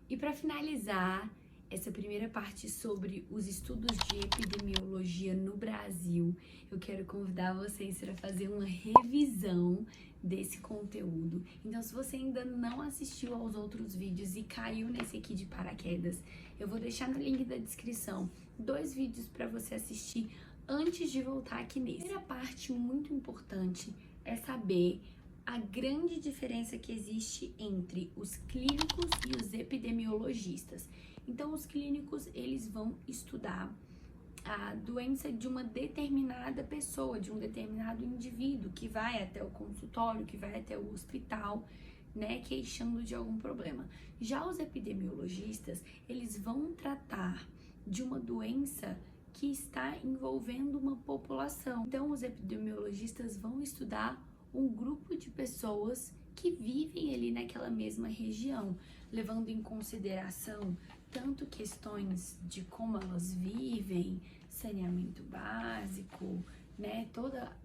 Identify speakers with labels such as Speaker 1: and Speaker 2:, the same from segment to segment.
Speaker 1: E para finalizar essa primeira parte sobre os estudos de epidemiologia no Brasil, eu quero convidar vocês para fazer uma revisão desse conteúdo. Então, se você ainda não assistiu aos outros vídeos e caiu nesse aqui de paraquedas, eu vou deixar no link da descrição 2 vídeos para você assistir antes de voltar aqui nesse. A primeira parte muito importante é saber a grande diferença que existe entre os clínicos e os epidemiologistas. Então, os clínicos, eles vão estudar a doença de uma determinada pessoa, de um determinado indivíduo que vai até o consultório, que vai até o hospital, né, queixando de algum problema. Já os epidemiologistas, eles vão tratar de uma doença que está envolvendo uma população. Então, os epidemiologistas vão estudar um grupo de pessoas que vivem ali naquela mesma região, levando em consideração tanto questões de como elas vivem, saneamento básico, né, toda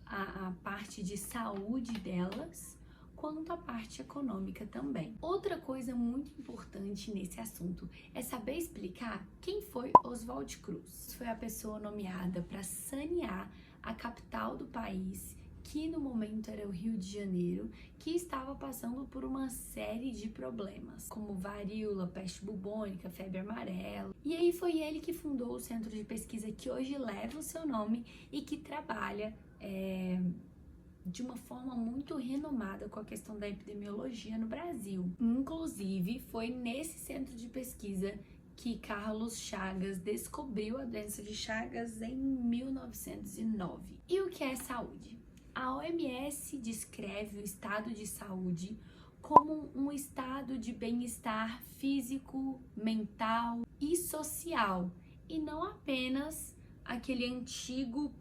Speaker 1: a parte de saúde delas, quanto a parte econômica também. Outra coisa muito importante nesse assunto é saber explicar quem foi Oswald Cruz. Foi a pessoa nomeada para sanear a capital do país, que no momento era o Rio de Janeiro, que estava passando por uma série de problemas, como varíola, peste bubônica, febre amarela. E aí foi ele que fundou o centro de pesquisa que hoje leva o seu nome e que trabalha de uma forma muito renomada com a questão da epidemiologia no Brasil. Inclusive, foi nesse centro de pesquisa que Carlos Chagas descobriu a doença de Chagas em 1909. E o que é saúde? A OMS descreve o estado de saúde como um estado de bem-estar físico, mental e social, e não apenas aquele antigo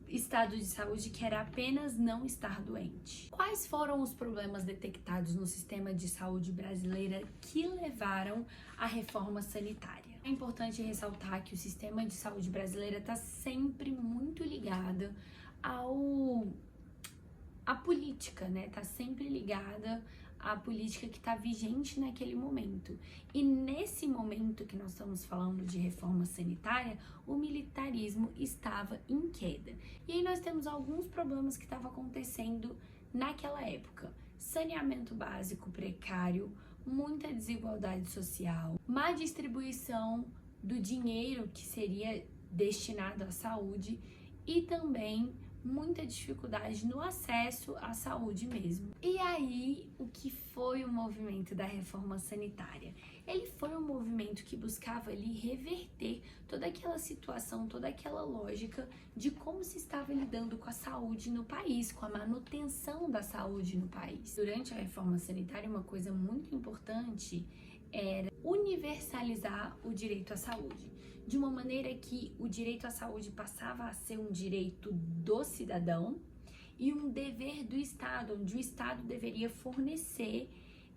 Speaker 1: estado de saúde que era apenas não estar doente. Quais foram os problemas detectados no sistema de saúde brasileira que levaram à reforma sanitária? É importante ressaltar que o sistema de saúde brasileira está sempre muito ligado à política, né? Tá sempre ligada à política que está vigente naquele momento. E nesse momento que nós estamos falando de reforma sanitária, o militarismo estava em queda. E aí nós temos alguns problemas que estavam acontecendo naquela época. Saneamento básico precário, muita desigualdade social, má distribuição do dinheiro que seria destinado à saúde e também muita dificuldade no acesso à saúde mesmo. E aí, o que foi o movimento da reforma sanitária? Ele foi um movimento que buscava ali reverter toda aquela situação, toda aquela lógica de como se estava lidando com a saúde no país, com a manutenção da saúde no país. Durante a reforma sanitária, uma coisa muito importante era universalizar o direito à saúde, de uma maneira que o direito à saúde passava a ser um direito do cidadão e um dever do Estado, onde o Estado deveria fornecer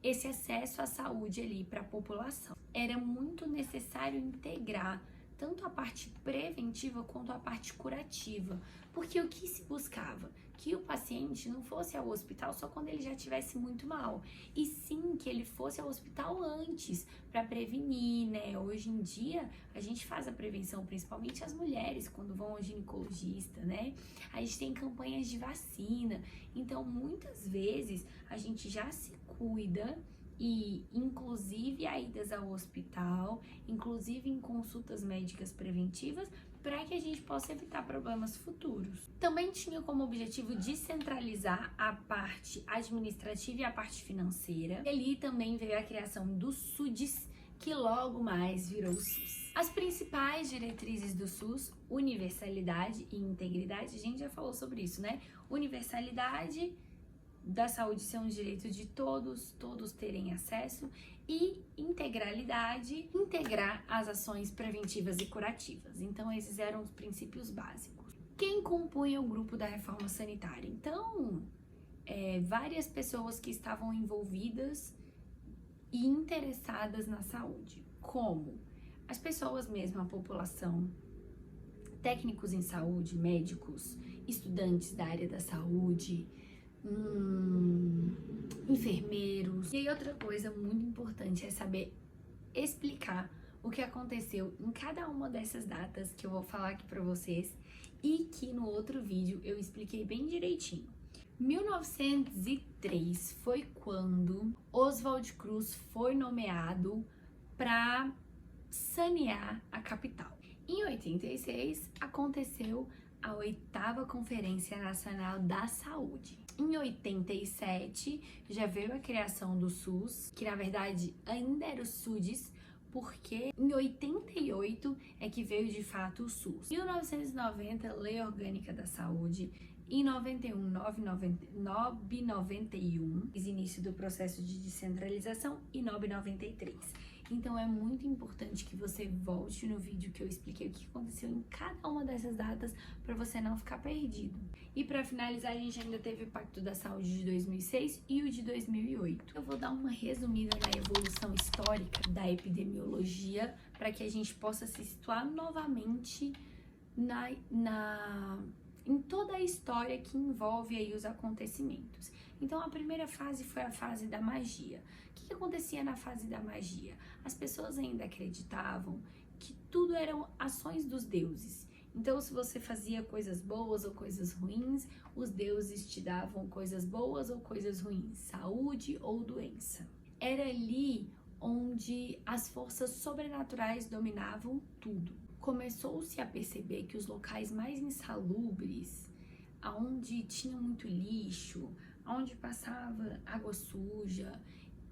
Speaker 1: esse acesso à saúde ali para a população. Era muito necessário integrar tanto a parte preventiva quanto a parte curativa, porque o que se buscava? Que o paciente não fosse ao hospital só quando ele já estivesse muito mal, e sim que ele fosse ao hospital antes, para prevenir, né? Hoje em dia, a gente faz a prevenção, principalmente as mulheres, quando vão ao ginecologista, né? A gente tem campanhas de vacina, então muitas vezes a gente já se cuida, e inclusive a idas ao hospital, inclusive em consultas médicas preventivas, para que a gente possa evitar problemas futuros. Também tinha como objetivo descentralizar a parte administrativa e a parte financeira. E ali também veio a criação do SUDES, que logo mais virou o SUS. As principais diretrizes do SUS: universalidade e integridade. A gente já falou sobre isso, né? Universalidade da saúde ser um direito de todos terem acesso, e integralidade, integrar as ações preventivas e curativas. Então, esses eram os princípios básicos. Quem compunha o grupo da reforma sanitária? Então, várias pessoas que estavam envolvidas e interessadas na saúde, como as pessoas mesmo, a população, técnicos em saúde, médicos, estudantes da área da saúde, enfermeiros. E aí outra coisa muito importante é saber explicar o que aconteceu em cada uma dessas datas que eu vou falar aqui para vocês e que no outro vídeo eu expliquei bem direitinho. 1903 foi quando Oswald Cruz foi nomeado para sanear a capital. Em 86 aconteceu a 8ª Conferência Nacional da Saúde. Em 87 já veio a criação do SUS, que na verdade ainda era o SUDES, porque em 88 é que veio de fato o SUS. Em 1990, Lei Orgânica da Saúde. Em 991, início do processo de descentralização, e 993. Então é muito importante que você volte no vídeo que eu expliquei o que aconteceu em cada uma dessas datas para você não ficar perdido. E para finalizar, a gente ainda teve o Pacto da Saúde de 2006 e o de 2008. Eu vou dar uma resumida na evolução histórica da epidemiologia para que a gente possa se situar novamente em toda a história que envolve aí os acontecimentos. Então a primeira fase foi a fase da magia. O que acontecia na fase da magia? As pessoas ainda acreditavam que tudo eram ações dos deuses. Então se você fazia coisas boas ou coisas ruins, os deuses te davam coisas boas ou coisas ruins, saúde ou doença. Era ali onde as forças sobrenaturais dominavam tudo. Começou-se a perceber que os locais mais insalubres, aonde tinha muito lixo, aonde passava água suja,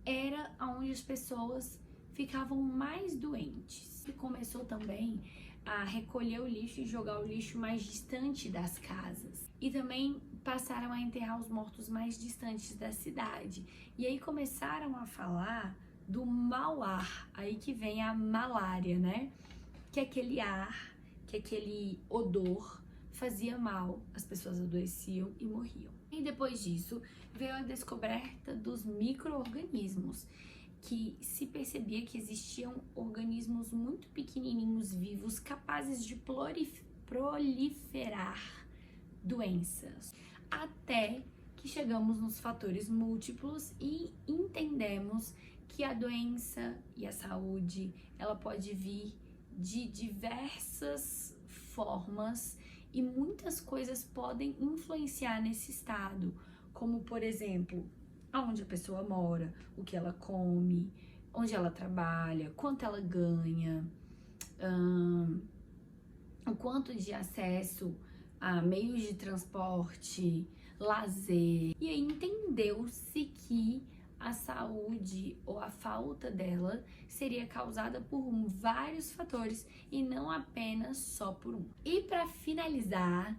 Speaker 1: era aonde as pessoas ficavam mais doentes. E começou também a recolher o lixo e jogar o lixo mais distante das casas. E também passaram a enterrar os mortos mais distantes da cidade. E aí começaram a falar do mau ar, aí que vem a malária, né? Que aquele ar, que aquele odor fazia mal, as pessoas adoeciam e morriam. E depois disso, veio a descoberta dos micro-organismos, que se percebia que existiam organismos muito pequenininhos vivos capazes de proliferar doenças. Até que chegamos nos fatores múltiplos e entendemos que a doença e a saúde, ela pode vir de diversas formas e muitas coisas podem influenciar nesse estado, como por exemplo, aonde a pessoa mora, o que ela come, onde ela trabalha, quanto ela ganha, o quanto de acesso a meios de transporte, lazer. E aí entendeu-se que a saúde ou a falta dela seria causada por vários fatores e não apenas só por um. E para finalizar,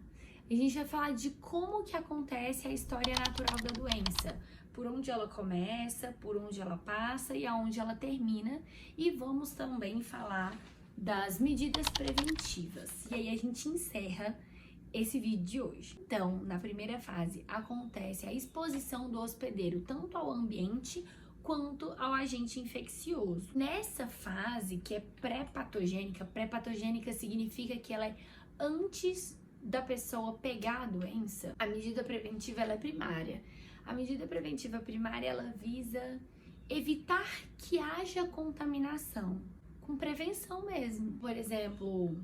Speaker 1: a gente vai falar de como que acontece a história natural da doença, por onde ela começa, por onde ela passa e aonde ela termina, e vamos também falar das medidas preventivas. E aí a gente encerra esse vídeo de hoje. Então, na primeira fase, acontece a exposição do hospedeiro tanto ao ambiente quanto ao agente infeccioso. Nessa fase, que é pré-patogênica significa que ela é antes da pessoa pegar a doença. A medida preventiva ela é primária. A medida preventiva primária ela visa evitar que haja contaminação, com prevenção mesmo. Por exemplo,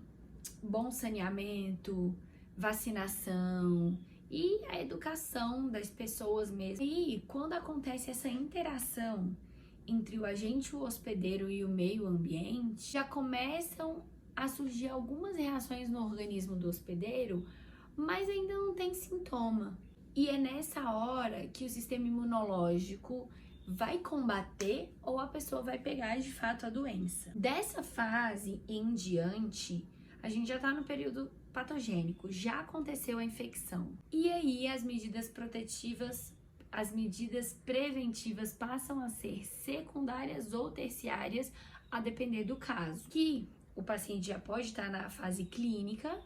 Speaker 1: bom saneamento, vacinação e a educação das pessoas mesmo. E quando acontece essa interação entre o agente, o hospedeiro e o meio ambiente, já começam a surgir algumas reações no organismo do hospedeiro, mas ainda não tem sintoma. E é nessa hora que o sistema imunológico vai combater ou a pessoa vai pegar de fato a doença. Dessa fase em diante, a gente já tá no período patogênico, já aconteceu a infecção. E aí as medidas protetivas, as medidas preventivas passam a ser secundárias ou terciárias, a depender do caso. Que o paciente já pode estar na fase clínica,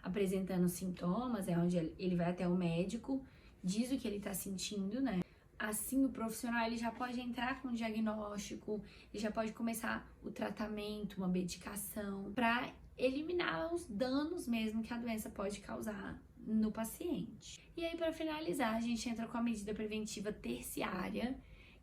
Speaker 1: apresentando sintomas, é onde ele vai até o médico, diz o que ele está sentindo, né? Assim, o profissional ele já pode entrar com o diagnóstico, ele já pode começar o tratamento, uma medicação, para eliminar os danos mesmo que a doença pode causar no paciente. E aí, para finalizar, a gente entra com a medida preventiva terciária,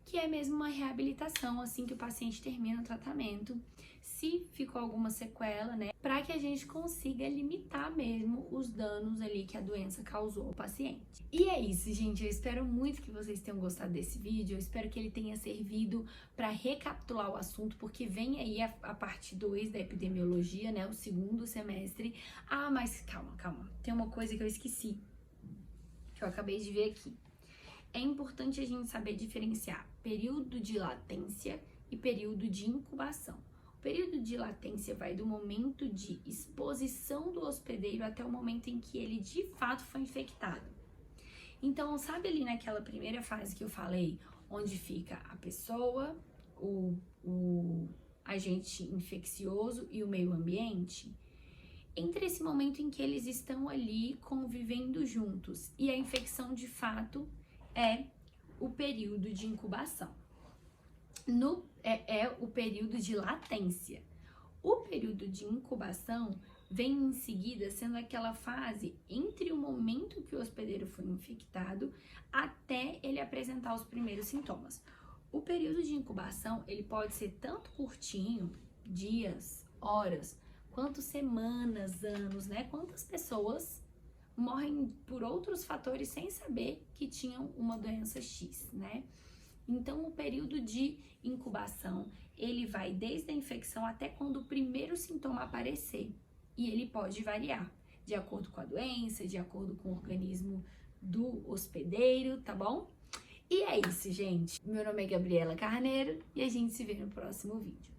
Speaker 1: que é mesmo uma reabilitação assim que o paciente termina o tratamento, se ficou alguma sequela, né, para que a gente consiga limitar mesmo os danos ali que a doença causou ao paciente. E é isso, gente, eu espero muito que vocês tenham gostado desse vídeo, eu espero que ele tenha servido para recapitular o assunto, porque vem aí a parte 2 da epidemiologia, né, o segundo semestre. Ah, mas calma, tem uma coisa que eu esqueci, que eu acabei de ver aqui. É importante a gente saber diferenciar período de latência e período de incubação. O período de latência vai do momento de exposição do hospedeiro até o momento em que ele de fato foi infectado. Então, sabe ali naquela primeira fase que eu falei, onde fica a pessoa, o agente infeccioso e o meio ambiente? Entre esse momento em que eles estão ali convivendo juntos e a infecção de fato é o período de incubação. É o período de latência. O período de incubação vem em seguida sendo aquela fase entre o momento que o hospedeiro foi infectado até ele apresentar os primeiros sintomas. O período de incubação, ele pode ser tanto curtinho, dias, horas, quanto semanas, anos, né? Quantas pessoas morrem por outros fatores sem saber que tinham uma doença X, né? Então, o período de incubação, ele vai desde a infecção até quando o primeiro sintoma aparecer. E ele pode variar de acordo com a doença, de acordo com o organismo do hospedeiro, tá bom? E é isso, gente. Meu nome é Gabriela Carneiro e a gente se vê no próximo vídeo.